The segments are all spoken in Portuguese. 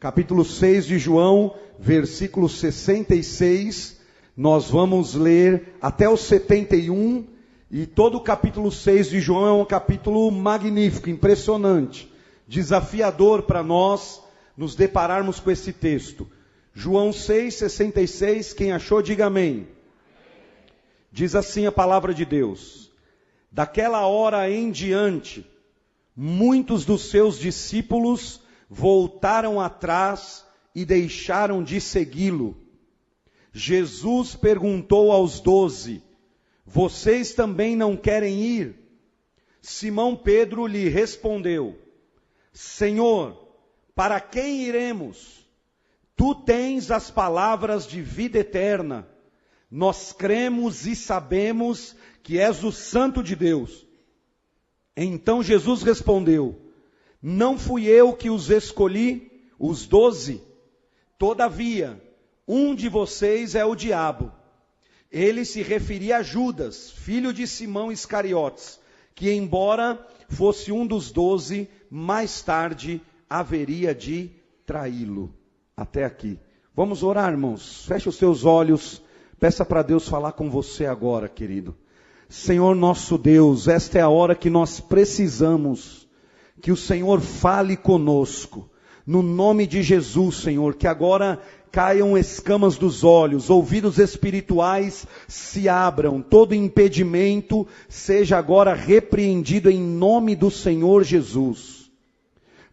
capítulo 6 de João, versículo 66, nós vamos ler até o 71, e todo o capítulo 6 de João é um capítulo magnífico, impressionante, desafiador para nós nos depararmos com esse texto. João 6, 66, quem achou, diga amém. Diz assim a palavra de Deus: daquela hora em diante, muitos dos seus discípulos voltaram atrás e deixaram de segui-lo. Jesus perguntou aos 12, vocês também não querem ir? Simão Pedro lhe respondeu, Senhor, para quem iremos? Tu tens as palavras de vida eterna. Nós cremos e sabemos que és o Santo de Deus. Então Jesus respondeu, não fui eu que os escolhi, os 12? Todavia, um de vocês é o diabo. Ele se referia a Judas, filho de Simão Iscariotes, que embora fosse um dos 12, mais tarde haveria de traí-lo. Até aqui. Vamos orar, irmãos. Feche os seus olhos. Peça para Deus falar com você agora, querido. Senhor nosso Deus, esta é a hora que nós precisamos que o Senhor fale conosco. No nome de Jesus, Senhor, que agora caiam escamas dos olhos, ouvidos espirituais se abram, todo impedimento seja agora repreendido em nome do Senhor Jesus.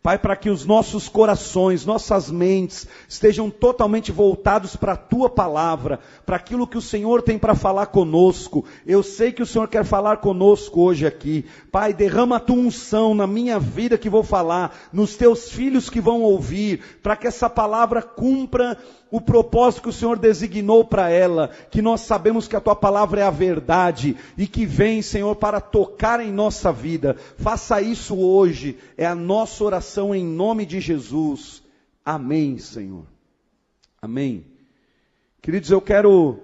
Pai, para que os nossos corações, nossas mentes estejam totalmente voltados para a Tua palavra, para aquilo que o Senhor tem para falar conosco. Eu sei que o Senhor quer falar conosco hoje aqui. Pai, derrama a Tua unção na minha vida que vou falar, nos Teus filhos que vão ouvir, para que essa palavra cumpra o propósito que o Senhor designou para ela, que nós sabemos que a Tua palavra é a verdade, e que vem, Senhor, para tocar em nossa vida. Faça isso hoje, é a nossa oração em nome de Jesus. Amém, Senhor. Amém. Queridos, eu quero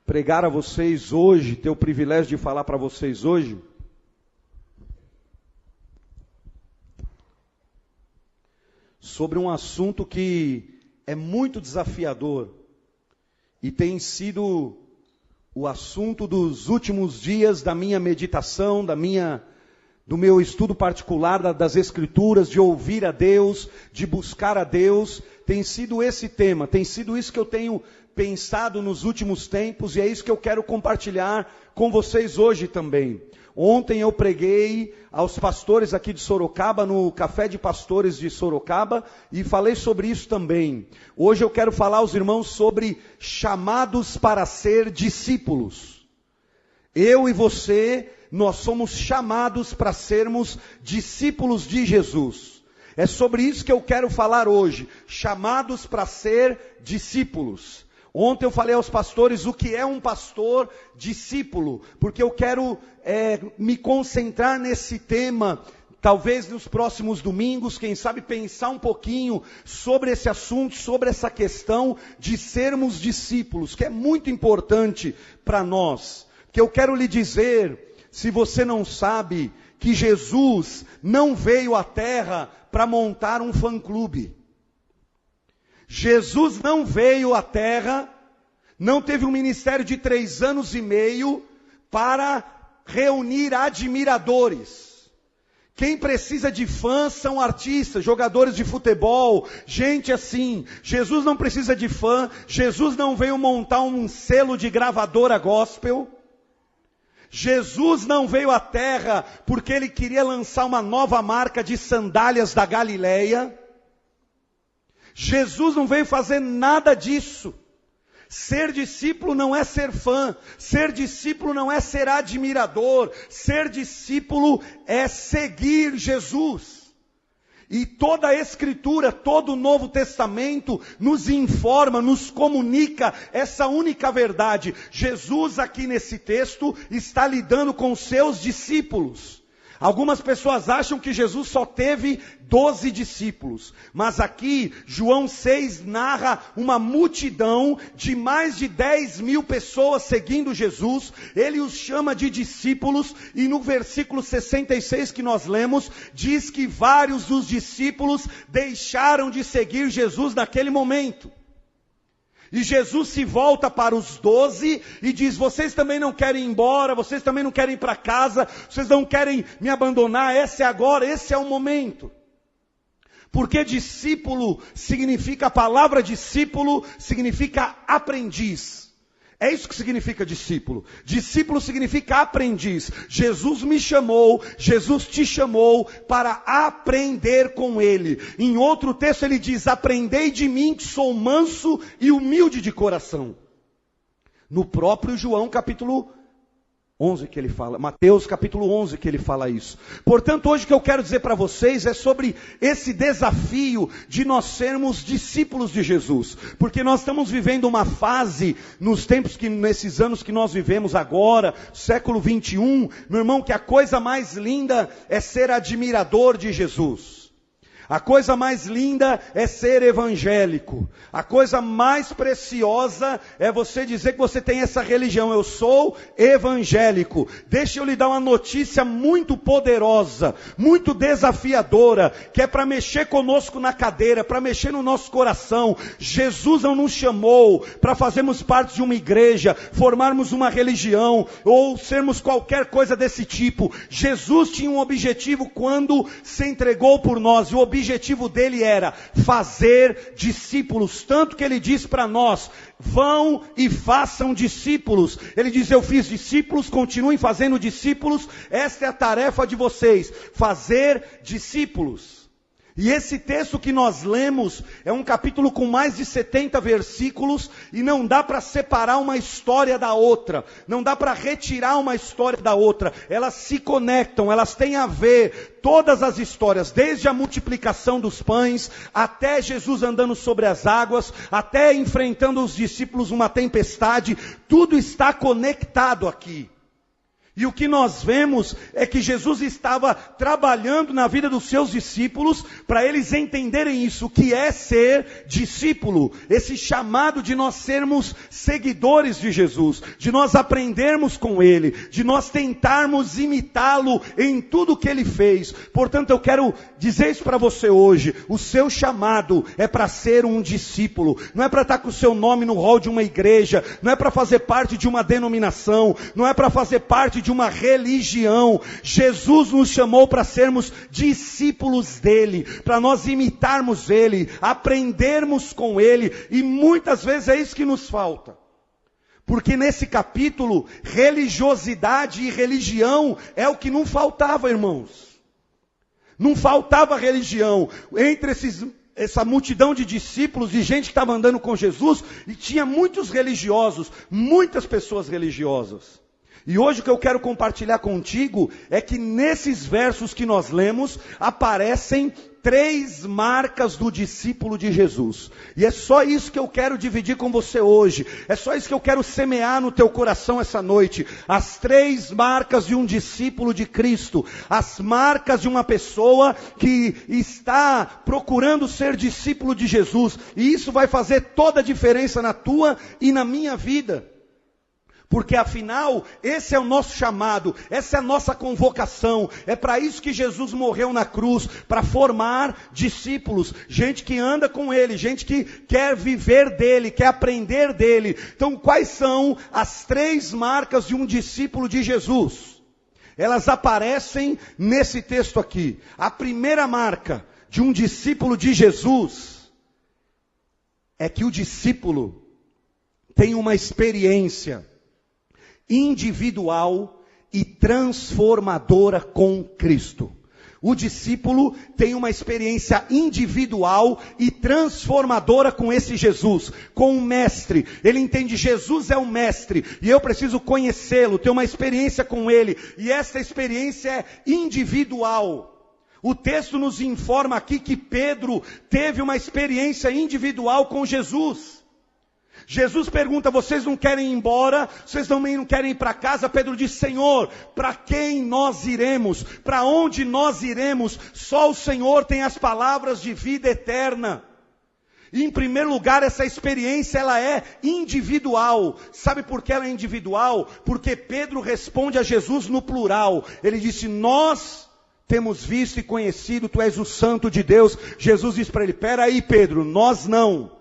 pregar a vocês hoje, ter o privilégio de falar para vocês hoje, sobre um assunto que é muito desafiador e tem sido o assunto dos últimos dias da minha meditação, do meu estudo particular das Escrituras, de ouvir a Deus, de buscar a Deus. Tem sido esse tema, tem sido isso que eu tenho pensado nos últimos tempos, e é isso que eu quero compartilhar com vocês hoje também. Ontem eu preguei aos pastores aqui de Sorocaba, no Café de Pastores de Sorocaba, e falei sobre isso também. Hoje eu quero falar aos irmãos sobre chamados para ser discípulos. Eu e você, nós somos chamados para sermos discípulos de Jesus. É sobre isso que eu quero falar hoje, chamados para ser discípulos. Ontem eu falei aos pastores o que é um pastor discípulo, porque eu quero me concentrar nesse tema, talvez nos próximos domingos, quem sabe pensar um pouquinho sobre esse assunto, sobre essa questão de sermos discípulos, que é muito importante para nós. Que eu quero lhe dizer, se você não sabe, que Jesus não veio à terra para montar um fã-clube. Jesus não veio à terra, não teve um ministério de 3 anos e meio para reunir admiradores. Quem precisa de fãs são artistas, jogadores de futebol, gente assim. Jesus não precisa de fã, Jesus não veio montar um selo de gravadora gospel. Jesus não veio à terra porque ele queria lançar uma nova marca de sandálias da Galileia. Jesus não veio fazer nada disso. Ser discípulo não é ser fã, ser discípulo não é ser admirador, ser discípulo é seguir Jesus. E toda a Escritura, todo o Novo Testamento nos informa, nos comunica essa única verdade. Jesus aqui nesse texto está lidando com seus discípulos. Algumas pessoas acham que Jesus só teve 12 discípulos. Mas aqui, João 6 narra uma multidão de mais de 10.000 pessoas seguindo Jesus. Ele os chama de discípulos. E no versículo 66 que nós lemos, diz que vários dos discípulos deixaram de seguir Jesus naquele momento. E Jesus se volta para os 12 e diz: vocês também não querem ir embora, vocês também não querem ir para casa, vocês não querem me abandonar, esse é agora, esse é o momento. Porque discípulo significa, a palavra discípulo significa aprendiz. É isso que significa discípulo. Discípulo significa aprendiz. Jesus me chamou, Jesus te chamou para aprender com Ele. Em outro texto ele diz: aprendei de mim que sou manso e humilde de coração. No próprio João capítulo 11 que ele fala, Mateus capítulo 11 que ele fala isso. Portanto, hoje o que eu quero dizer para vocês é sobre esse desafio de nós sermos discípulos de Jesus. Porque nós estamos vivendo uma fase, nesses anos que nós vivemos agora, século 21, meu irmão, que a coisa mais linda é ser admirador de Jesus. A coisa mais linda é ser evangélico. A coisa mais preciosa é você dizer que você tem essa religião. Eu sou evangélico. Deixa eu lhe dar uma notícia muito poderosa, muito desafiadora, que é para mexer conosco na cadeira, para mexer no nosso coração. Jesus não nos chamou para fazermos parte de uma igreja, formarmos uma religião, ou sermos qualquer coisa desse tipo. Jesus tinha um objetivo quando se entregou por nós, e o objetivo dele era fazer discípulos, tanto que ele diz para nós: vão e façam discípulos. Ele diz: eu fiz discípulos, continuem fazendo discípulos, esta é a tarefa de vocês, fazer discípulos. E esse texto que nós lemos é um capítulo com mais de 70 versículos, e não dá para separar uma história da outra, não dá para retirar uma história da outra, elas se conectam, elas têm a ver, todas as histórias, desde a multiplicação dos pães, até Jesus andando sobre as águas, até enfrentando os discípulos uma tempestade, tudo está conectado aqui. E o que nós vemos é que Jesus estava trabalhando na vida dos seus discípulos, para eles entenderem isso, o que é ser discípulo, esse chamado de nós sermos seguidores de Jesus, de nós aprendermos com Ele, de nós tentarmos imitá-lo em tudo que Ele fez. Portanto, eu quero dizer isso para você hoje: o seu chamado é para ser um discípulo, não é para estar com o seu nome no hall de uma igreja, não é para fazer parte de uma denominação, não é para fazer parte de uma religião. Jesus nos chamou para sermos discípulos dele, para nós imitarmos ele, aprendermos com ele, e muitas vezes é isso que nos falta. Porque nesse capítulo, religiosidade e religião é o que não faltava, irmãos. Não faltava religião. Entre essa multidão de discípulos, de gente que estava andando com Jesus, e tinha muitos religiosos, muitas pessoas religiosas. E hoje o que eu quero compartilhar contigo é que nesses versos que nós lemos, aparecem 3 marcas do discípulo de Jesus. E é só isso que eu quero dividir com você hoje. É só isso que eu quero semear no teu coração essa noite. As 3 marcas de um discípulo de Cristo. As marcas de uma pessoa que está procurando ser discípulo de Jesus. E isso vai fazer toda a diferença na tua e na minha vida. Porque afinal, esse é o nosso chamado, essa é a nossa convocação. É para isso que Jesus morreu na cruz, para formar discípulos, gente que anda com Ele, gente que quer viver dEle, quer aprender dEle. Então, quais são as 3 marcas de um discípulo de Jesus? Elas aparecem nesse texto aqui. A primeira marca de um discípulo de Jesus é que o discípulo tem uma experiência individual e transformadora com Cristo. O discípulo tem uma experiência individual e transformadora com esse Jesus, com o mestre. Ele entende: Jesus é o mestre, e eu preciso conhecê-lo, ter uma experiência com ele, e essa experiência é individual. O texto nos informa aqui que Pedro teve uma experiência individual com Jesus. Jesus pergunta, vocês não querem ir embora? Vocês também não querem ir para casa? Pedro diz, Senhor, para quem nós iremos? Para onde nós iremos? Só o Senhor tem as palavras de vida eterna. E em primeiro lugar, essa experiência ela é individual. Sabe por que ela é individual? Porque Pedro responde a Jesus no plural. Ele disse, nós temos visto e conhecido, tu és o Santo de Deus. Jesus diz para ele, peraí Pedro, nós não.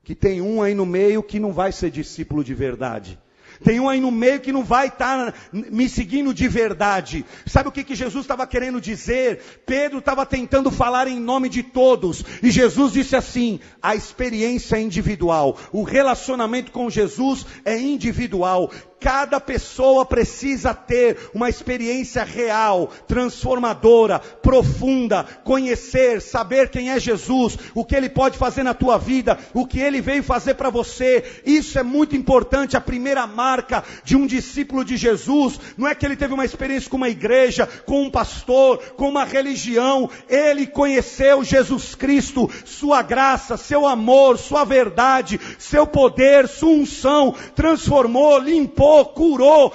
Que tem um aí no meio que não vai ser discípulo de verdade. Tem um aí no meio que não vai estar me seguindo de verdade. Sabe o que Jesus estava querendo dizer? Pedro estava tentando falar em nome de todos. E Jesus disse assim, a experiência é individual. O relacionamento com Jesus é individual. Cada pessoa precisa ter uma experiência real, transformadora, profunda, conhecer, saber quem é Jesus, o que Ele pode fazer na tua vida, o que Ele veio fazer para você. Isso é muito importante. A primeira marca de um discípulo de Jesus, não é que ele teve uma experiência com uma igreja, com um pastor, com uma religião. Ele conheceu Jesus Cristo, sua graça, seu amor, sua verdade, seu poder, sua unção, transformou, limpou, curou,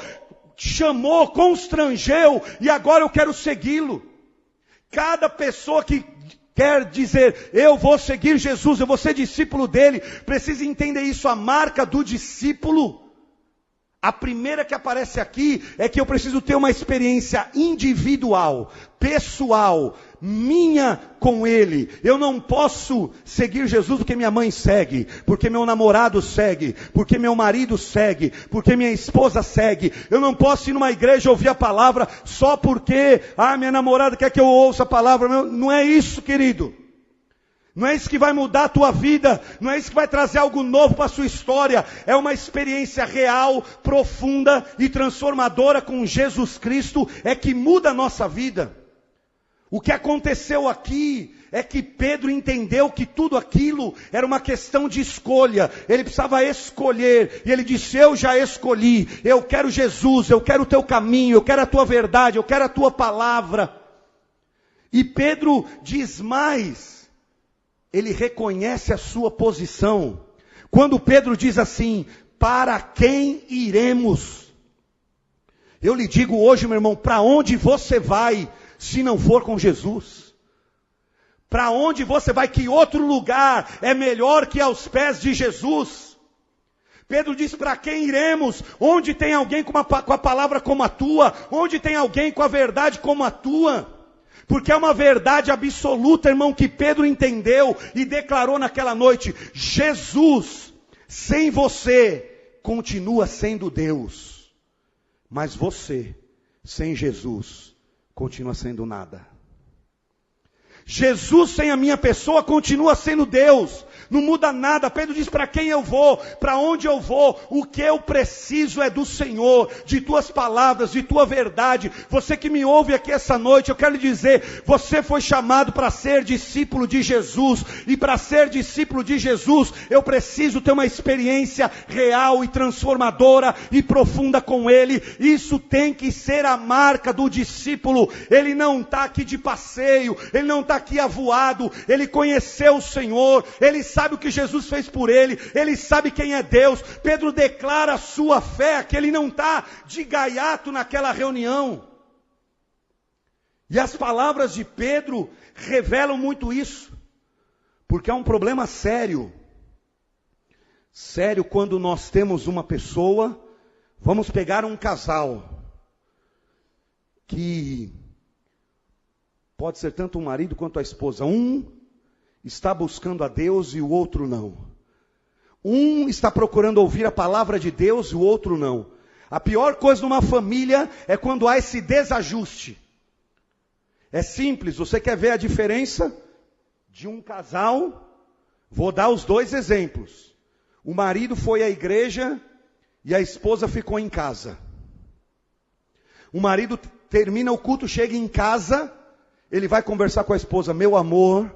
chamou, constrangeu, e agora eu quero segui-lo. Cada pessoa que quer dizer, eu vou seguir Jesus, eu vou ser discípulo dele, precisa entender isso. A marca do discípulo, a primeira que aparece aqui, é que eu preciso ter uma experiência individual, pessoal, minha com Ele. Eu não posso seguir Jesus porque minha mãe segue, porque meu namorado segue, porque meu marido segue, porque minha esposa segue. Eu não posso ir numa igreja ouvir a palavra só porque, minha namorada quer que eu ouça a palavra. Não é isso, querido. Não é isso que vai mudar a tua vida, não é isso que vai trazer algo novo para a sua história. É uma experiência real, profunda e transformadora com Jesus Cristo, é que muda a nossa vida. O que aconteceu aqui é que Pedro entendeu que tudo aquilo era uma questão de escolha. Ele precisava escolher, e ele disse, eu já escolhi, eu quero Jesus, eu quero o teu caminho, eu quero a tua verdade, eu quero a tua palavra. E Pedro diz mais, ele reconhece a sua posição. Quando Pedro diz assim, para quem iremos? Eu lhe digo hoje, meu irmão, para onde você vai se não for com Jesus? Para onde você vai? Que outro lugar é melhor que aos pés de Jesus? Pedro diz, para quem iremos? Onde tem alguém com a palavra como a tua? Onde tem alguém com a verdade como a tua? Porque é uma verdade absoluta, irmão, que Pedro entendeu e declarou naquela noite. Jesus, sem você, continua sendo Deus. Mas você, sem Jesus, continua sendo nada. Jesus sem a minha pessoa continua sendo Deus. Não muda nada. Pedro diz, para quem eu vou? Para onde eu vou? O que eu preciso é do Senhor, de tuas palavras, de tua verdade. Você que me ouve aqui essa noite, eu quero lhe dizer, você foi chamado para ser discípulo de Jesus. E para ser discípulo de Jesus, eu preciso ter uma experiência real e transformadora e profunda com Ele. Isso tem que ser a marca do discípulo. Ele não está aqui de passeio, ele não está aqui avoado, ele conheceu o Senhor, ele sabe o que Jesus fez por ele sabe quem é Deus. Pedro declara a sua fé, que ele não está de gaiato naquela reunião. E as palavras de Pedro revelam muito isso, porque é um problema sério. Sério quando nós temos uma pessoa, vamos pegar um casal, que pode ser tanto o marido quanto a esposa. Um está buscando a Deus e o outro não. Um está procurando ouvir a palavra de Deus e o outro não. A pior coisa numa família é quando há esse desajuste. É simples, você quer ver a diferença de um casal? Vou dar os dois exemplos. O marido foi à igreja e a esposa ficou em casa. O marido termina o culto, chega em casa, ele vai conversar com a esposa. Meu amor,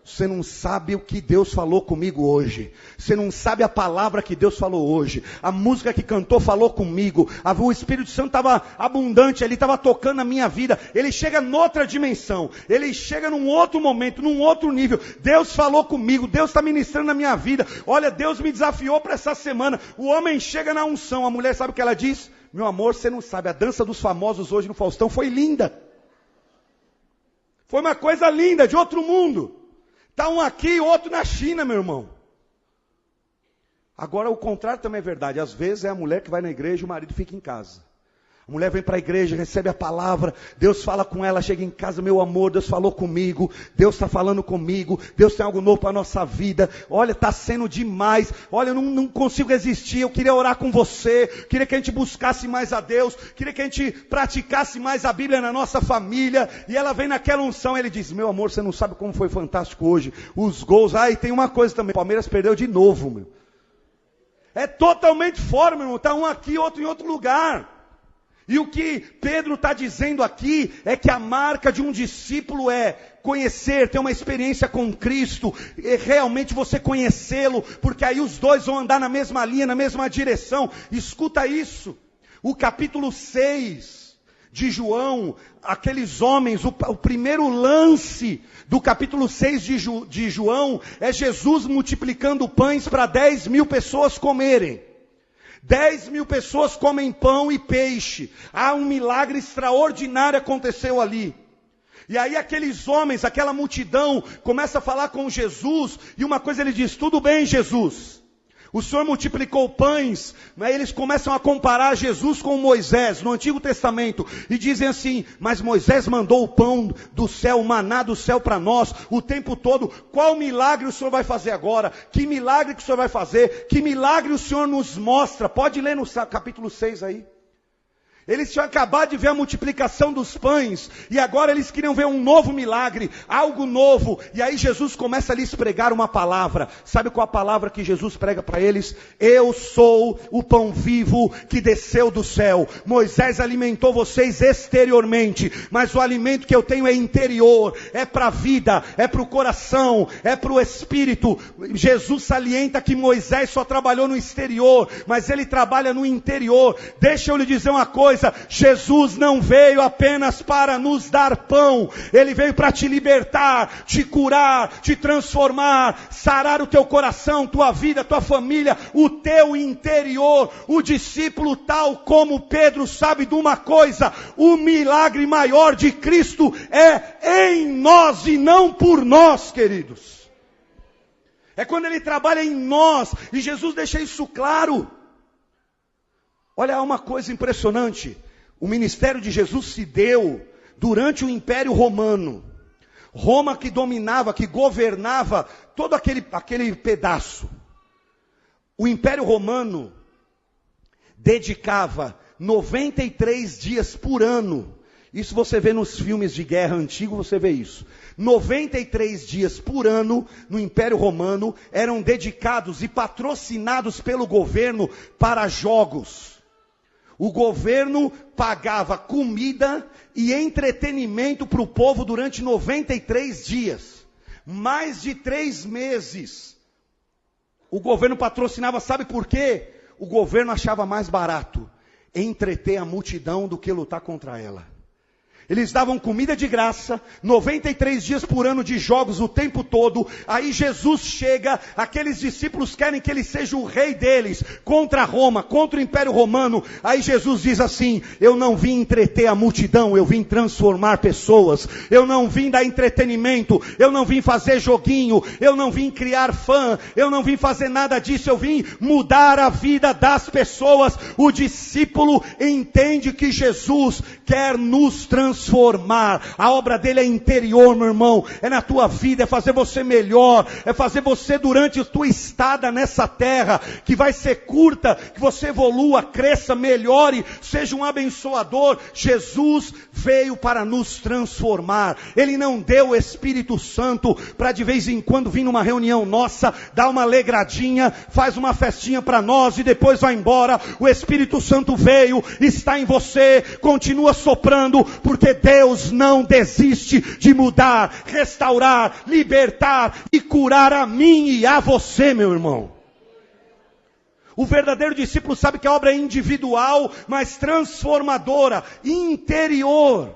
Você não sabe o que Deus falou comigo hoje. Você não sabe a palavra que Deus falou hoje. A música que cantou falou comigo. O Espírito Santo estava abundante, ele estava tocando na minha vida. Ele chega noutra dimensão. Ele chega num outro momento, num outro nível. Deus falou comigo, Deus está ministrando na minha vida. Olha, Deus me desafiou para essa semana. O homem chega na unção. A mulher sabe o que ela diz? Meu amor, você não sabe, a dança dos famosos hoje no Faustão foi linda. Foi uma coisa linda, de outro mundo. Está um aqui e outro na China, meu irmão. Agora o contrário também é verdade. Às vezes é a mulher que vai na igreja e o marido fica em casa. A mulher vem para a igreja, recebe a palavra, Deus fala com ela, chega em casa, meu amor, Deus falou comigo, Deus está falando comigo, Deus tem algo novo para a nossa vida, olha, está sendo demais, olha, eu não consigo resistir, eu queria orar com você, queria que a gente buscasse mais a Deus, queria que a gente praticasse mais a Bíblia na nossa família, e ela vem naquela unção, ele diz, meu amor, você não sabe como foi fantástico hoje, os gols, e tem uma coisa também, o Palmeiras perdeu de novo, meu. É totalmente fora, meu irmão, está um aqui, outro em outro lugar. E o que Pedro está dizendo aqui é que a marca de um discípulo é conhecer, ter uma experiência com Cristo, e realmente você conhecê-lo, porque aí os dois vão andar na mesma linha, na mesma direção. Escuta isso, o capítulo 6 de João, aqueles homens, o primeiro lance do capítulo 6 de João, é Jesus multiplicando pães para 10 mil pessoas comerem. 10 mil pessoas comem pão e peixe. Um milagre extraordinário aconteceu ali. E aí aqueles homens, aquela multidão, começa a falar com Jesus. E uma coisa ele diz, tudo bem Jesus, o Senhor multiplicou pães. Mas eles começam a comparar Jesus com Moisés, no Antigo Testamento. E dizem assim, mas Moisés mandou o pão do céu, o maná do céu para nós, o tempo todo. Qual milagre o Senhor vai fazer agora? Que milagre que o Senhor vai fazer? Que milagre o Senhor nos mostra? Pode ler no capítulo 6 aí. Eles tinham acabado de ver a multiplicação dos pães, e agora eles queriam ver um novo milagre, algo novo, e aí Jesus começa a lhes pregar uma palavra. Sabe qual a palavra que Jesus prega para eles? Eu sou o pão vivo que desceu do céu. Moisés alimentou vocês exteriormente, mas o alimento que eu tenho é interior, é para a vida, é para o coração, é para o espírito. Jesus salienta que Moisés só trabalhou no exterior, mas ele trabalha no interior. Deixa eu lhe dizer uma coisa, Jesus não veio apenas para nos dar pão, ele veio para te libertar, te curar, te transformar, sarar o teu coração, tua vida, tua família, o teu interior. O discípulo, tal como Pedro, sabe de uma coisa: o milagre maior de Cristo é em nós e não por nós, queridos. É quando ele trabalha em nós, e Jesus deixa isso claro. Olha, uma coisa impressionante, o ministério de Jesus se deu durante o Império Romano. Roma que dominava, que governava todo aquele pedaço. O Império Romano dedicava 93 dias por ano. Isso você vê nos filmes de guerra antigos, você vê isso. 93 dias por ano no Império Romano eram dedicados e patrocinados pelo governo para jogos. O governo pagava comida e entretenimento para o povo durante 93 dias. Mais de 3 meses. O governo patrocinava, sabe por quê? O governo achava mais barato entreter a multidão do que lutar contra ela. Eles davam comida de graça, 93 dias por ano de jogos o tempo todo. Aí Jesus chega, aqueles discípulos querem que ele seja o rei deles, contra Roma, contra o Império Romano. Aí Jesus diz assim: eu não vim entreter a multidão, eu vim transformar pessoas. Eu não vim dar entretenimento, eu não vim fazer joguinho, eu não vim criar fã, eu não vim fazer nada disso, eu vim mudar a vida das pessoas. O discípulo entende que Jesus quer nos transformar. A obra dele é interior, meu irmão, é na tua vida, é fazer você melhor, é fazer você durante a tua estada nessa terra, que vai ser curta, que você evolua, cresça, melhore, seja um abençoador. Jesus veio para nos transformar. Ele não deu o Espírito Santo para de vez em quando vir numa reunião nossa, dar uma alegradinha, faz uma festinha para nós e depois vai embora. O Espírito Santo veio, está em você, continua soprando, porque Porque Deus não desiste de mudar, restaurar, libertar e curar a mim e a você, meu irmão. O verdadeiro discípulo sabe que a obra é individual, mas transformadora, interior.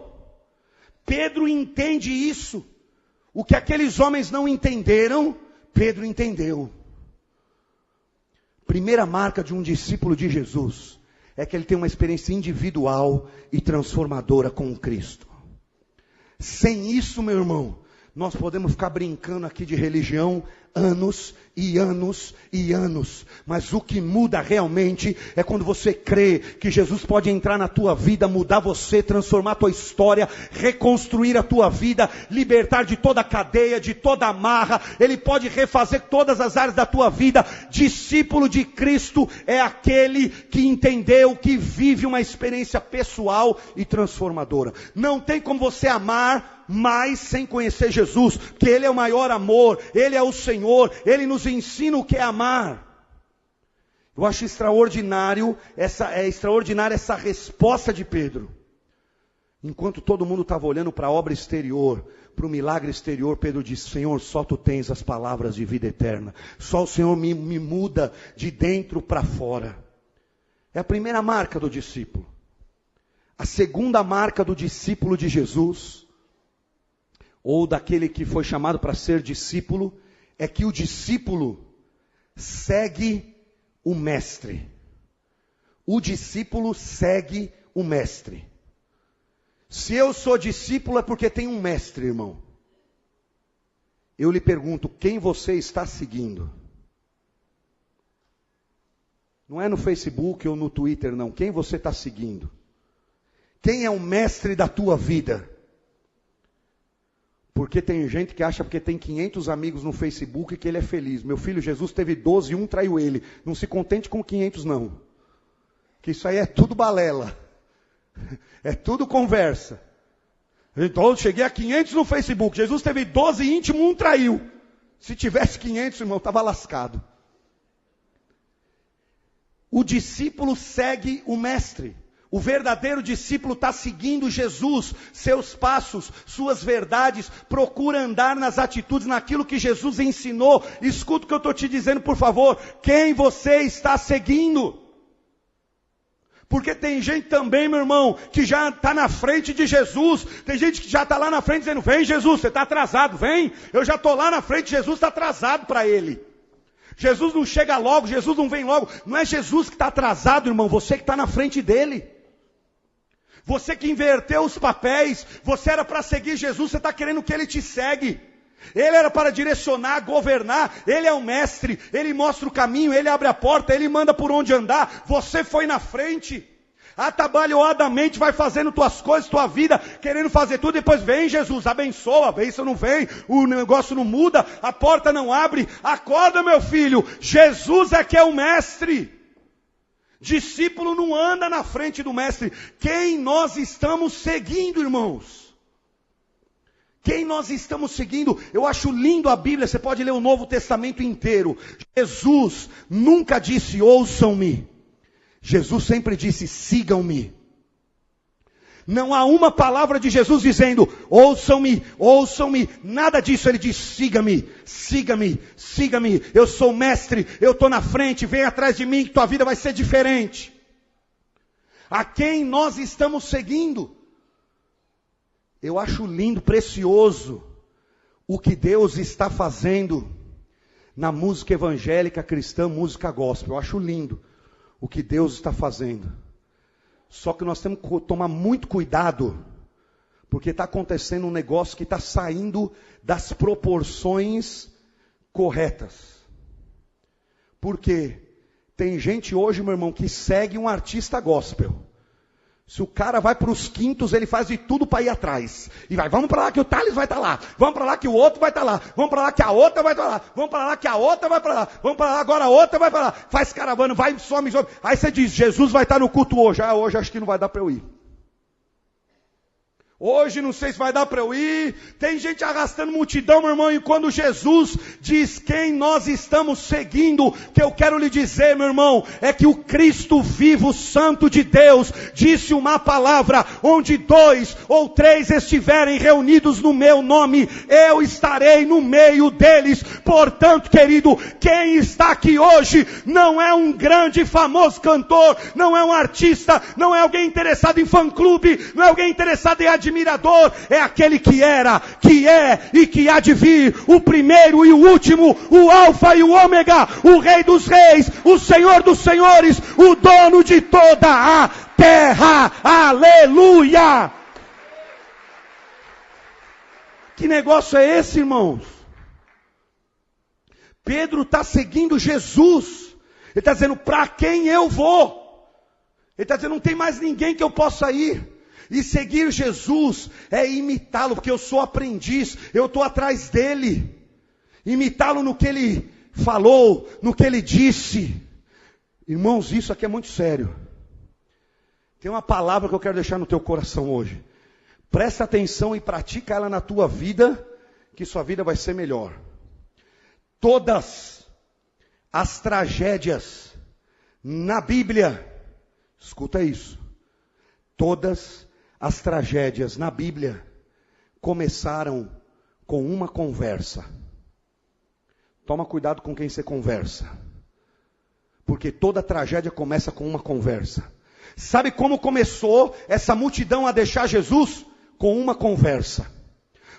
Pedro entende isso. O que aqueles homens não entenderam, Pedro entendeu. Primeira marca de um discípulo de Jesus é que ele tem uma experiência individual e transformadora com Cristo. Sem isso, meu irmão, nós podemos ficar brincando aqui de religião anos e anos e anos, mas o que muda realmente é quando você crê que Jesus pode entrar na tua vida, mudar você, transformar a tua história, reconstruir a tua vida, libertar de toda a cadeia, de toda a amarra. Ele pode refazer todas as áreas da tua vida. Discípulo de Cristo é aquele que entendeu, que vive uma experiência pessoal e transformadora. Não tem como você amar mais sem conhecer Jesus, porque Ele é o maior amor, Ele é o Senhor, Ele nos ensina o que é amar. Eu acho extraordinária essa resposta de Pedro. Enquanto todo mundo estava olhando para a obra exterior, para o milagre exterior, Pedro disse: Senhor, só Tu tens as palavras de vida eterna, só o Senhor me muda de dentro para fora. É a primeira marca do discípulo. A segunda marca do discípulo de Jesus, ou daquele que foi chamado para ser discípulo, é que o discípulo segue o mestre. O discípulo segue o mestre. Se eu sou discípulo é porque tem um mestre, irmão. Eu lhe pergunto, quem você está seguindo? Não é no Facebook ou no Twitter, não. Quem você está seguindo? Quem é o mestre da tua vida? Porque tem gente que acha porque tem 500 amigos no Facebook que ele é feliz. Meu filho, Jesus teve 12 e um traiu ele. Não se contente com 500 não. Que isso aí é tudo balela. É tudo conversa. Então eu cheguei a 500 no Facebook. Jesus teve 12 íntimos, um traiu. Se tivesse 500, irmão, estava lascado. O discípulo segue o mestre. O verdadeiro discípulo está seguindo Jesus, seus passos, suas verdades, procura andar nas atitudes, naquilo que Jesus ensinou. Escuta o que eu estou te dizendo, por favor. Quem você está seguindo? Porque tem gente também, meu irmão, que já está na frente de Jesus. Tem gente que já está lá na frente dizendo: vem Jesus, você está atrasado, vem. Eu já estou lá na frente, Jesus está atrasado para ele. Jesus não chega logo, Jesus não vem logo. Não é Jesus que está atrasado, irmão, você que está na frente dele. Você que inverteu os papéis, você era para seguir Jesus, você está querendo que Ele te segue. Ele era para direcionar, governar, Ele é o mestre, Ele mostra o caminho, Ele abre a porta, Ele manda por onde andar. Você foi na frente, atabalhoadamente vai fazendo tuas coisas, tua vida, querendo fazer tudo, depois vem Jesus, abençoa, a bênção não vem, o negócio não muda, a porta não abre. Acorda, meu filho, Jesus é que é o mestre. Discípulo não anda na frente do mestre. Quem nós estamos seguindo, irmãos? Quem nós estamos seguindo? Eu acho lindo a Bíblia, você pode ler o Novo Testamento inteiro. Jesus nunca disse: ouçam-me. Jesus sempre disse: sigam-me. Não há uma palavra de Jesus dizendo: ouçam-me, ouçam-me. Nada disso. Ele diz: siga-me, siga-me, siga-me. Eu sou o mestre, eu estou na frente, vem atrás de mim que tua vida vai ser diferente. A quem nós estamos seguindo? Eu acho lindo, precioso, o que Deus está fazendo na música evangélica cristã, música gospel. Eu acho lindo o que Deus está fazendo. Só que nós temos que tomar muito cuidado, porque está acontecendo um negócio que está saindo das proporções corretas. Porque tem gente hoje, meu irmão, que segue um artista gospel. Se o cara vai para os quintos, ele faz de tudo para ir atrás. E vai, vamos para lá que o Thales vai estar lá. Vamos para lá que o outro vai estar lá. Vamos para lá que a outra vai estar lá. Vamos para lá que a outra vai para lá. Vamos para lá agora a outra vai para lá. Faz caravana, vai, some. Aí você diz: Jesus vai estar no culto hoje. Ah, hoje acho que não vai dar para eu ir. Hoje não sei se vai dar para eu ir. Tem gente arrastando multidão, meu irmão. E quando Jesus diz quem nós estamos seguindo, que eu quero lhe dizer, meu irmão, é que o Cristo vivo, Santo de Deus, disse uma palavra: onde 2 ou 3 estiverem reunidos no meu nome, eu estarei no meio deles. Portanto, querido, quem está aqui hoje não é um grande e famoso cantor, não é um artista, não é alguém interessado em fã-clube, não é alguém interessado em admirador, é aquele que era, que é e que há de vir, o primeiro e o último, o alfa e o ômega, o rei dos reis, o senhor dos senhores, o dono de toda a terra. Aleluia! Que negócio é esse, irmãos? Pedro está seguindo Jesus. Ele está dizendo: para quem eu vou? Ele está dizendo: não tem mais ninguém que eu possa ir. E seguir Jesus é imitá-lo, porque eu sou aprendiz, eu estou atrás dele. Imitá-lo no que ele falou, no que ele disse. Irmãos, isso aqui é muito sério. Tem uma palavra que eu quero deixar no teu coração hoje. Presta atenção e pratica ela na tua vida, que sua vida vai ser melhor. Todas as tragédias na Bíblia, escuta isso, todas as tragédias na Bíblia começaram com uma conversa. Toma cuidado com quem você conversa, porque toda tragédia começa com uma conversa. Sabe como começou essa multidão a deixar Jesus? Com uma conversa.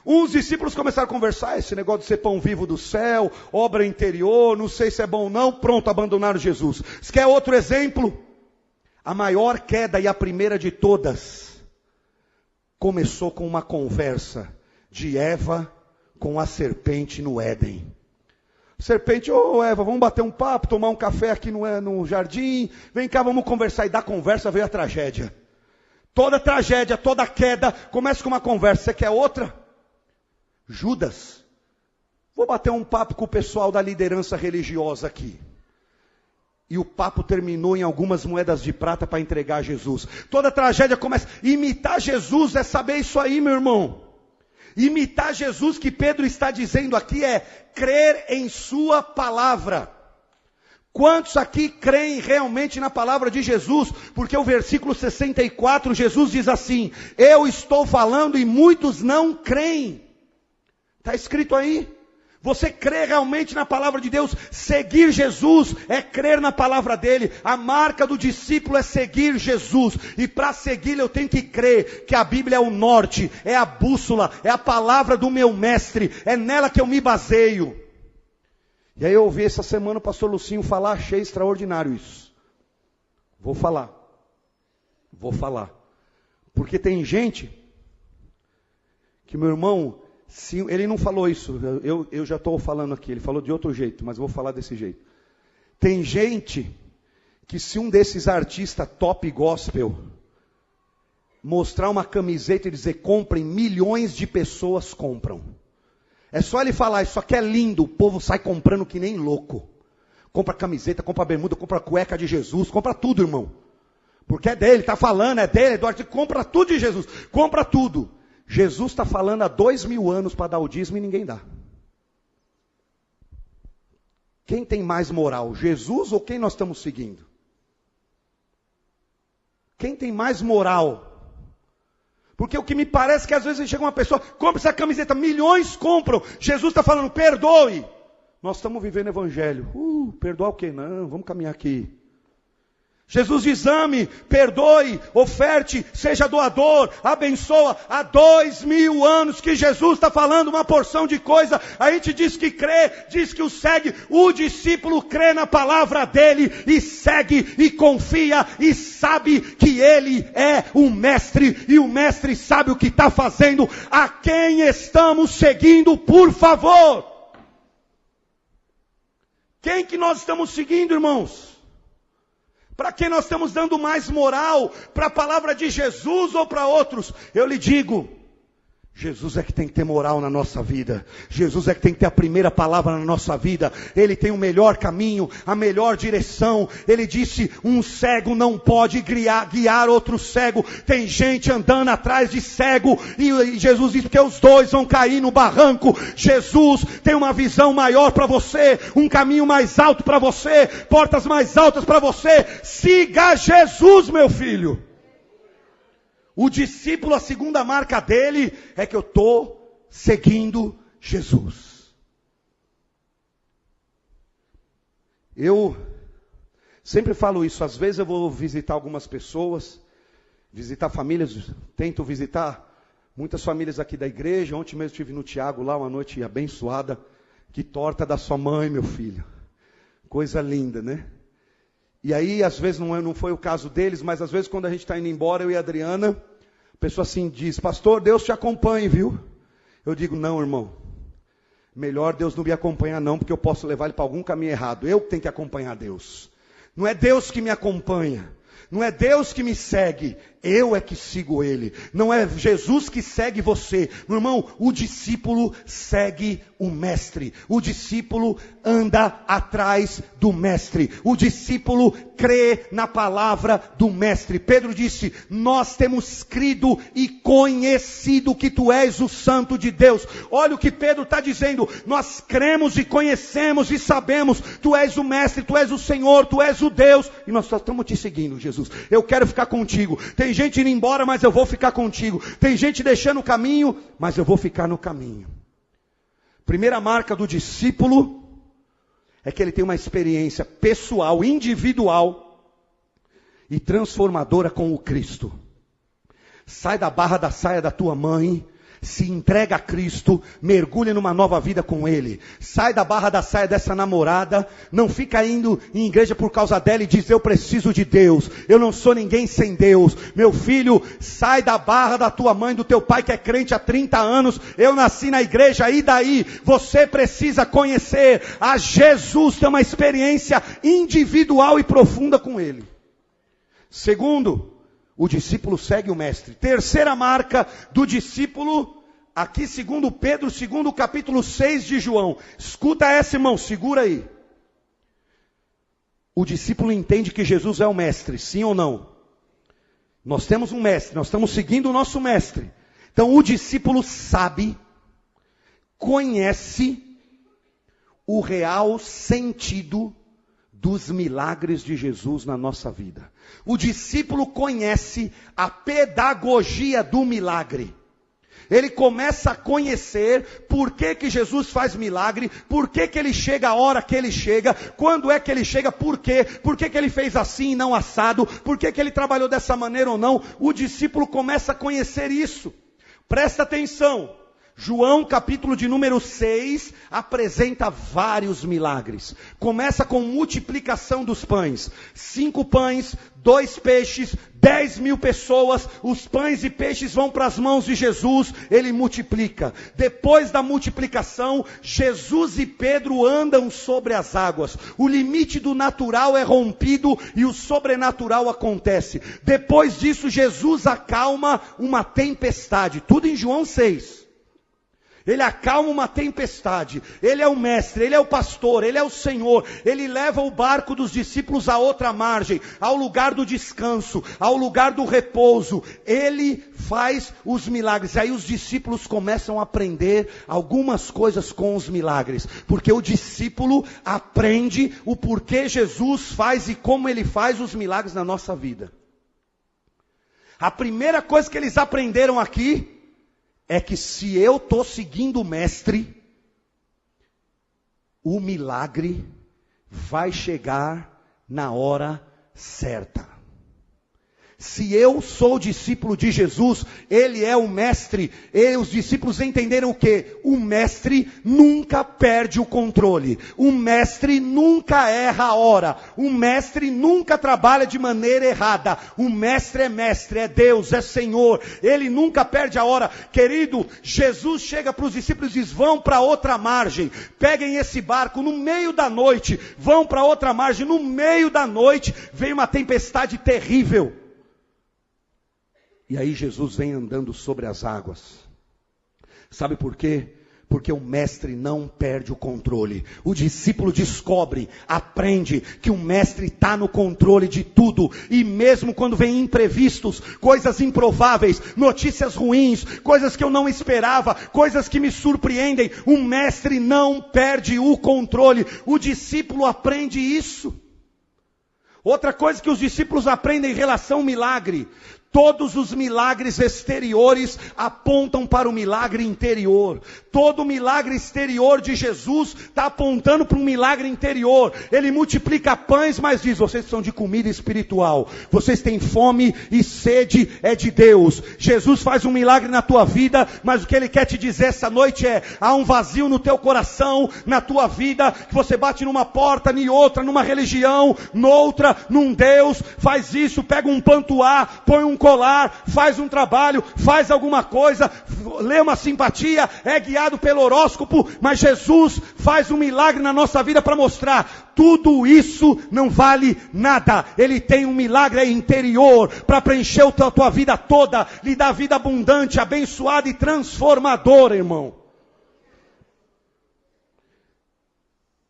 Uns discípulos começaram a conversar: esse negócio de ser pão vivo do céu, obra interior, não sei se é bom ou não. Pronto, abandonaram Jesus. Você quer outro exemplo? A maior queda e a primeira de todas começou com uma conversa de Eva com a serpente no Éden. Serpente: ô Eva, vamos bater um papo, tomar um café aqui no jardim, vem cá, vamos conversar. E da conversa veio a tragédia. Toda tragédia, toda queda começa com uma conversa. Você quer outra? Judas: vou bater um papo com o pessoal da liderança religiosa aqui. E o papo terminou em algumas moedas de prata para entregar a Jesus. Toda tragédia começa. Imitar Jesus é saber isso aí, meu irmão. Imitar Jesus, que Pedro está dizendo aqui, é crer em sua palavra. Quantos aqui creem realmente na palavra de Jesus? Porque o versículo 64, Jesus diz assim: eu estou falando e muitos não creem. Está escrito aí. Você crê realmente na palavra de Deus? Seguir Jesus é crer na palavra dele. A marca do discípulo é seguir Jesus. E para segui-lo eu tenho que crer que a Bíblia é o norte, é a bússola, é a palavra do meu mestre. É nela que eu me baseio. E aí eu ouvi essa semana o pastor Lucinho falar, achei extraordinário isso. Vou falar. Porque tem gente que, meu irmão, sim, ele não falou isso, eu já estou falando aqui, ele falou de outro jeito, mas eu vou falar desse jeito. Tem gente que, se um desses artistas top gospel mostrar uma camiseta e dizer comprem, milhões de pessoas compram. É só ele falar: isso aqui é lindo, o povo sai comprando que nem louco. Compra camiseta, compra bermuda, compra cueca de Jesus, compra tudo, irmão. Porque é dele, está falando, é dele, é do artista, compra tudo de Jesus, compra tudo. Jesus está falando há 2000 anos para dar o dízimo e ninguém dá. Quem tem mais moral, Jesus ou quem nós estamos seguindo? Quem tem mais moral? Porque o que me parece é que às vezes chega uma pessoa, compra essa camiseta, milhões compram. Jesus está falando: perdoe. Nós estamos vivendo evangelho. Perdoar o quê? Não, vamos caminhar aqui. Jesus diz: ame, perdoe, oferte, seja doador, abençoa. Há 2000 anos que Jesus está falando uma porção de coisa. A gente diz que crê, diz que o segue. O discípulo crê na palavra dele e segue e confia e sabe que ele é o mestre. E o mestre sabe o que está fazendo. A quem estamos seguindo, por favor? Quem que nós estamos seguindo, irmãos? Para quem nós estamos dando mais moral? Para a palavra de Jesus ou para outros? Eu lhe digo, Jesus é que tem que ter moral na nossa vida. Jesus é que tem que ter a primeira palavra na nossa vida. Ele tem o melhor caminho, a melhor direção. Ele disse, um cego não pode guiar outro cego. Tem gente andando atrás de cego. E Jesus disse que os dois vão cair no barranco. Jesus tem uma visão maior para você. Um caminho mais alto para você. Portas mais altas para você. Siga Jesus, meu filho. O discípulo, a segunda marca dele é que eu estou seguindo Jesus. Eu sempre falo isso, às vezes eu vou visitar algumas pessoas, visitar famílias, tento visitar muitas famílias aqui da igreja. Ontem mesmo estive no Tiago lá, uma noite abençoada. Que torta da sua mãe, meu filho. Coisa linda, né? E aí, às vezes, não foi o caso deles, mas às vezes quando a gente está indo embora, eu e a Adriana, a pessoa assim diz, pastor, Deus te acompanhe, viu? Eu digo, não, irmão. Melhor Deus não me acompanhar não, porque eu posso levar ele para algum caminho errado. Eu tenho que acompanhar Deus. Não é Deus que me acompanha. Não é Deus que me segue, eu é que sigo Ele. Não é Jesus que segue você. Meu irmão, o discípulo segue o mestre. O discípulo anda atrás do mestre. O discípulo crê na palavra do mestre. Pedro disse, nós temos crido e conhecido que tu és o Santo de Deus. Olha o que Pedro está dizendo. Nós cremos e conhecemos e sabemos. Tu és o mestre, tu és o Senhor, tu és o Deus. E nós só estamos te seguindo, Jesus. Eu quero ficar contigo. Tem gente indo embora, mas eu vou ficar contigo. Tem gente deixando o caminho, mas eu vou ficar no caminho. Primeira marca do discípulo é que ele tem uma experiência pessoal, individual e transformadora com o Cristo. Sai da barra da saia da tua mãe, se entrega a Cristo, mergulha numa nova vida com Ele. Sai da barra da saia dessa namorada, não fica indo em igreja por causa dela e diz, eu preciso de Deus, eu não sou ninguém sem Deus. Meu filho, sai da barra da tua mãe, do teu pai que é crente há 30 anos, eu nasci na igreja, e daí? Você precisa conhecer a Jesus, ter uma experiência individual e profunda com Ele. Segundo, o discípulo segue o mestre. Terceira marca do discípulo, aqui segundo Pedro, segundo o capítulo 6 de João. Escuta essa, irmão, segura aí. O discípulo entende que Jesus é o mestre, sim ou não? Nós temos um mestre, nós estamos seguindo o nosso mestre. Então o discípulo sabe, conhece o real sentido dos milagres de Jesus na nossa vida. O discípulo conhece a pedagogia do milagre. Ele começa a conhecer por que Jesus faz milagre, por que ele chega a hora que ele chega, quando é que ele chega, por que ele fez assim e não assado, por que ele trabalhou dessa maneira ou não. O discípulo começa a conhecer isso. Presta atenção. João, capítulo de número 6, apresenta vários milagres. Começa com multiplicação dos pães. 5 pães, 2 peixes, 10.000 pessoas. Os pães e peixes vão para as mãos de Jesus, ele multiplica. Depois da multiplicação, Jesus e Pedro andam sobre as águas. O limite do natural é rompido e o sobrenatural acontece. Depois disso, Jesus acalma uma tempestade. Tudo em João 6. Ele acalma uma tempestade. Ele é o mestre, ele é o pastor, ele é o Senhor. Ele leva o barco dos discípulos a outra margem, ao lugar do descanso, ao lugar do repouso. Ele faz os milagres. Aí os discípulos começam a aprender algumas coisas com os milagres. Porque o discípulo aprende o porquê Jesus faz e como ele faz os milagres na nossa vida. A primeira coisa que eles aprenderam aqui é que se eu estou seguindo o mestre, o milagre vai chegar na hora certa. Se eu sou discípulo de Jesus, ele é o mestre. E os discípulos entenderam o quê? O mestre nunca perde o controle. O mestre nunca erra a hora. O mestre nunca trabalha de maneira errada. O mestre, é Deus, é Senhor. Ele nunca perde a hora. Querido, Jesus chega para os discípulos e diz, vão para outra margem. Peguem esse barco no meio da noite. Vão para outra margem. No meio da noite vem uma tempestade terrível. E aí Jesus vem andando sobre as águas. Sabe por quê? Porque o mestre não perde o controle. O discípulo descobre, aprende que o mestre está no controle de tudo. E mesmo quando vem imprevistos, coisas improváveis, notícias ruins, coisas que eu não esperava, coisas que me surpreendem, o mestre não perde o controle. O discípulo aprende isso. Outra coisa que os discípulos aprendem em relação ao milagre: todos os milagres exteriores apontam para o milagre interior. Todo milagre exterior de Jesus está apontando para um milagre interior. Ele multiplica pães, mas diz: vocês são de comida espiritual. Vocês têm fome e sede é de Deus. Jesus faz um milagre na tua vida, mas o que Ele quer te dizer essa noite é: há um vazio no teu coração, na tua vida, que você bate numa porta, em outra, numa religião, noutra, num Deus. Faz isso, pega um pantuá, põe um colar, faz um trabalho, faz alguma coisa, lê uma simpatia, é guiado pelo horóscopo, mas Jesus faz um milagre na nossa vida para mostrar: tudo isso não vale nada. Ele tem um milagre interior para preencher a tua vida toda, lhe dar vida abundante, abençoada e transformadora, irmão.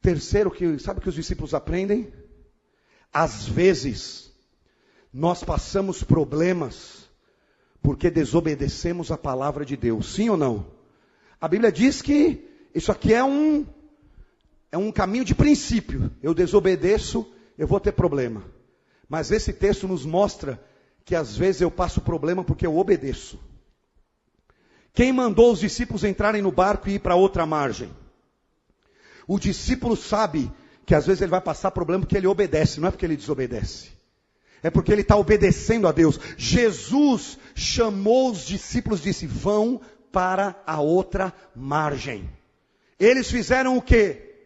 Terceiro, sabe o que os discípulos aprendem? Às vezes nós passamos problemas porque desobedecemos a palavra de Deus. Sim ou não? A Bíblia diz que isso aqui é um caminho de princípio. Eu desobedeço, eu vou ter problema. Mas esse texto nos mostra que às vezes eu passo problema porque eu obedeço. Quem mandou os discípulos entrarem no barco e ir para outra margem? O discípulo sabe que às vezes ele vai passar problema porque ele obedece, não é porque ele desobedece. É porque ele está obedecendo a Deus. Jesus chamou os discípulos e disse: vão para a outra margem. Eles fizeram o quê?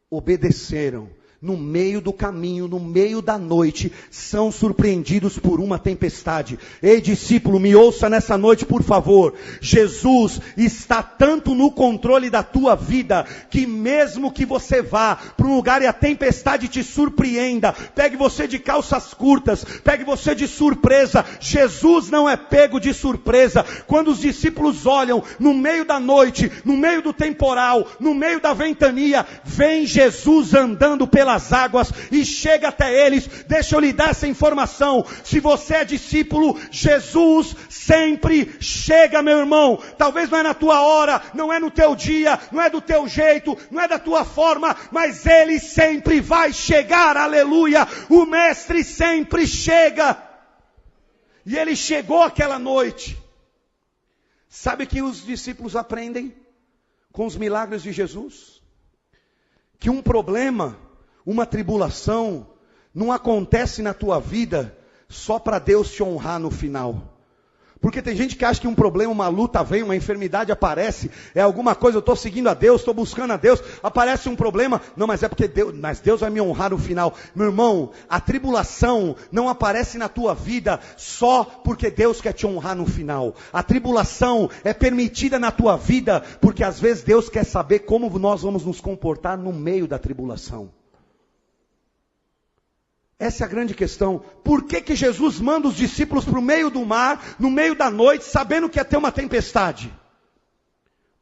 Obedeceram. No meio do caminho, no meio da noite, são surpreendidos por uma tempestade. Ei, discípulo, me ouça nessa noite, por favor. Jesus está tanto no controle da tua vida, que mesmo que você vá para um lugar e a tempestade te surpreenda, pegue você de calças curtas, pegue você de surpresa, Jesus não é pego de surpresa. Quando os discípulos olham no meio da noite, no meio do temporal, no meio da ventania, vem Jesus andando pelas águas e chega até eles. Deixa eu lhe dar essa informação: se você é discípulo, Jesus sempre chega, meu irmão. Talvez não é na tua hora, não é no teu dia, não é do teu jeito, não é da tua forma, mas Ele sempre vai chegar, aleluia. O mestre sempre chega. E Ele chegou aquela noite. Sabe o que os discípulos aprendem com os milagres de Jesus? Que um problema, uma tribulação, não acontece na tua vida só para Deus te honrar no final. Porque tem gente que acha que um problema, uma luta vem, uma enfermidade aparece, é alguma coisa, eu estou seguindo a Deus, estou buscando a Deus, aparece um problema, não, mas é porque Deus vai me honrar no final. Meu irmão, a tribulação não aparece na tua vida só porque Deus quer te honrar no final. A tribulação é permitida na tua vida porque às vezes Deus quer saber como nós vamos nos comportar no meio da tribulação. Essa é a grande questão. Por que Jesus manda os discípulos para o meio do mar, no meio da noite, sabendo que ia ter uma tempestade?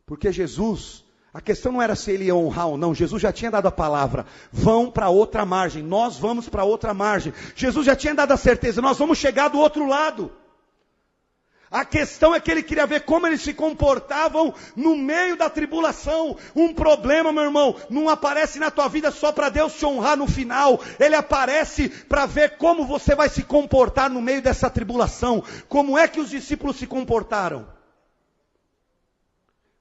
Porque Jesus, a questão não era se ele ia honrar ou não. Jesus já tinha dado a palavra: vão para outra margem, nós vamos para outra margem. Jesus já tinha dado a certeza: nós vamos chegar do outro lado. A questão é que ele queria ver como eles se comportavam no meio da tribulação. Um problema, meu irmão, não aparece na tua vida só para Deus te honrar no final. Ele aparece para ver como você vai se comportar no meio dessa tribulação. Como é que os discípulos se comportaram?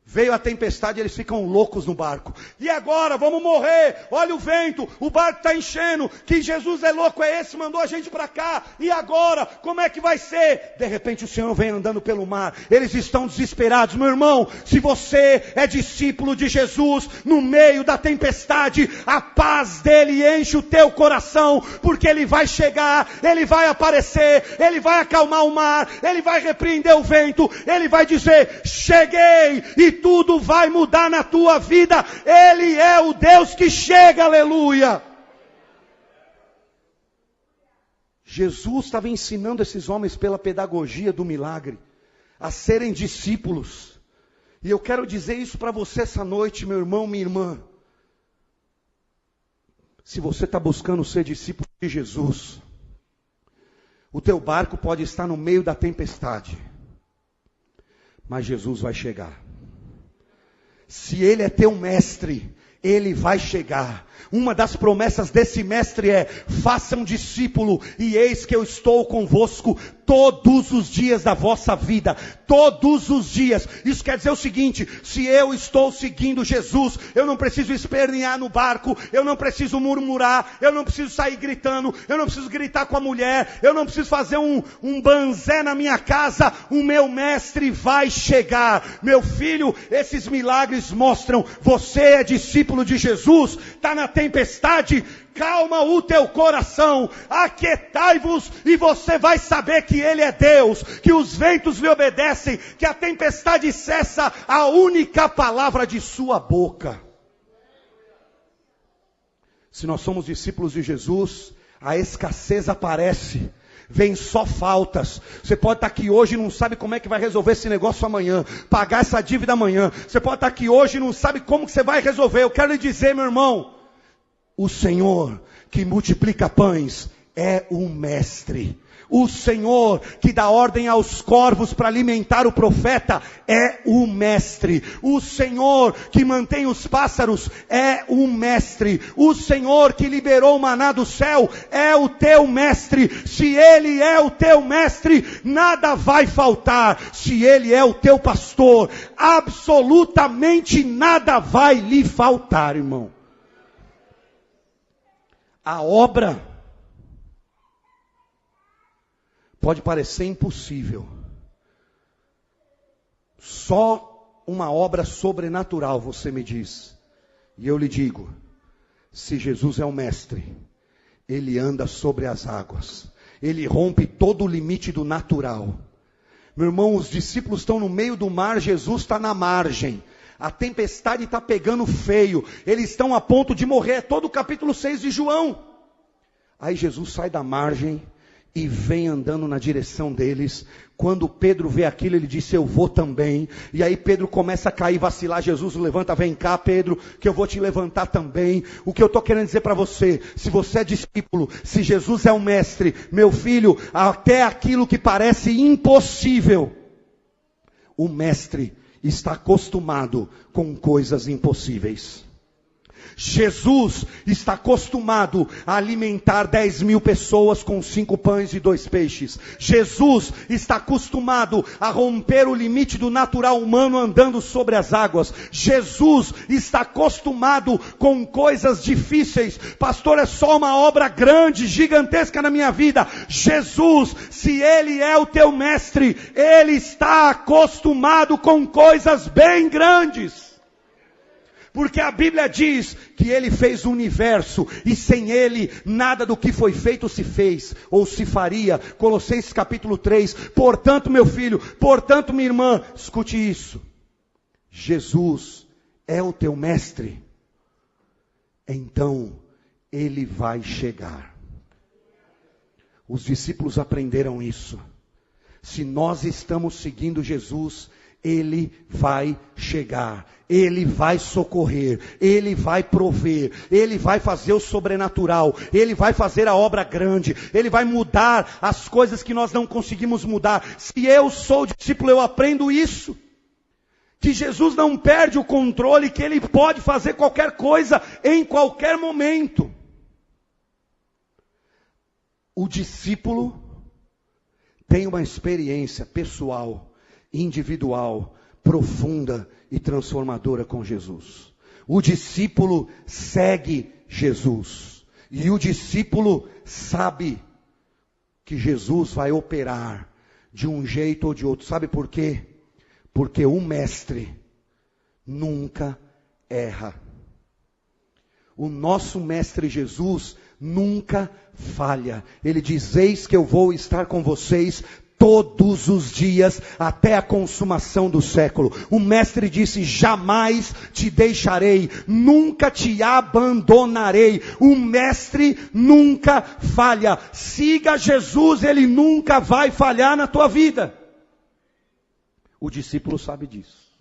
Veio a tempestade, eles ficam loucos no barco. E agora? Vamos morrer. Olha o vento, o barco está enchendo. Que Jesus é louco é esse? Mandou a gente para cá. E agora? Como é que vai ser? De repente o Senhor vem andando pelo mar. Eles estão desesperados. Meu irmão, se você é discípulo de Jesus, no meio da tempestade, a paz dele enche o teu coração. Porque ele vai chegar, ele vai aparecer, ele vai acalmar o mar, ele vai repreender o vento, ele vai dizer: cheguei, e tudo vai mudar na tua vida. Ele é o Deus que chega, aleluia. Jesus estava ensinando esses homens pela pedagogia do milagre a serem discípulos. E eu quero dizer isso para você essa noite, meu irmão, minha irmã. Se você está buscando ser discípulo de Jesus, o teu barco pode estar no meio da tempestade, mas Jesus vai chegar. Se Ele é teu mestre, Ele vai chegar. Uma das promessas desse mestre é: faça um discípulo, e eis que eu estou convosco todos os dias da vossa vida. Todos os dias. Isso quer dizer o seguinte: se eu estou seguindo Jesus, eu não preciso espernear no barco, eu não preciso murmurar, eu não preciso sair gritando, eu não preciso gritar com a mulher, eu não preciso fazer um banzé na minha casa. O meu mestre vai chegar. Meu filho, esses milagres mostram: você é discípulo de Jesus, está na tempestade, calma o teu coração, aquietai-vos, e você vai saber que Ele é Deus, que os ventos lhe obedecem, que a tempestade cessa a única palavra de sua boca. Se nós somos discípulos de Jesus, a escassez aparece, vem só faltas. Você pode estar aqui hoje e não sabe como é que vai resolver esse negócio amanhã, pagar essa dívida amanhã. Você pode estar aqui hoje e não sabe como que você vai resolver. Eu quero lhe dizer, meu irmão, o Senhor que multiplica pães é o mestre. O Senhor que dá ordem aos corvos para alimentar o profeta é o mestre. O Senhor que mantém os pássaros é o mestre. O Senhor que liberou o maná do céu é o teu mestre. Se Ele é o teu mestre, nada vai faltar. Se Ele é o teu pastor, absolutamente nada vai lhe faltar, irmão. A obra pode parecer impossível. Só uma obra sobrenatural, você me diz. E eu lhe digo, se Jesus é o mestre, Ele anda sobre as águas. Ele rompe todo o limite do natural. Meu irmão, os discípulos estão no meio do mar, Jesus está na margem. A tempestade está pegando feio. Eles estão a ponto de morrer. É todo o capítulo 6 de João. Aí Jesus sai da margem e vem andando na direção deles. Quando Pedro vê aquilo, ele disse: eu vou também. E aí Pedro começa a cair, vacilar. Jesus o levanta: vem cá, Pedro, que eu vou te levantar também. O que eu estou querendo dizer para você: se você é discípulo, se Jesus é o mestre, meu filho, até aquilo que parece impossível, o mestre está acostumado com coisas impossíveis. Jesus está acostumado a alimentar 10.000 pessoas com 5 pães e 2 peixes. Jesus está acostumado a romper o limite do natural humano andando sobre as águas. Jesus está acostumado com coisas difíceis. Pastor, é só uma obra grande, gigantesca na minha vida. Jesus, se Ele é o teu mestre, Ele está acostumado com coisas bem grandes. Porque a Bíblia diz que Ele fez o universo, e sem Ele, nada do que foi feito se fez, ou se faria. Colossenses capítulo 3. Portanto, meu filho, portanto, minha irmã, escute isso. Jesus é o teu mestre. Então, Ele vai chegar. Os discípulos aprenderam isso. Se nós estamos seguindo Jesus, Ele vai chegar, Ele vai socorrer, Ele vai prover, Ele vai fazer o sobrenatural, Ele vai fazer a obra grande, Ele vai mudar as coisas que nós não conseguimos mudar. Se eu sou discípulo, eu aprendo isso, que Jesus não perde o controle, que Ele pode fazer qualquer coisa, em qualquer momento. O discípulo tem uma experiência pessoal, individual, profunda e transformadora com Jesus. O discípulo segue Jesus. E o discípulo sabe que Jesus vai operar de um jeito ou de outro. Sabe por quê? Porque o mestre nunca erra. O nosso mestre Jesus nunca falha. Ele diz: eis que eu vou estar com vocês todos os dias, até a consumação do século. O mestre disse: jamais te deixarei, nunca te abandonarei. O mestre nunca falha. Siga Jesus, Ele nunca vai falhar na tua vida. O discípulo sabe disso.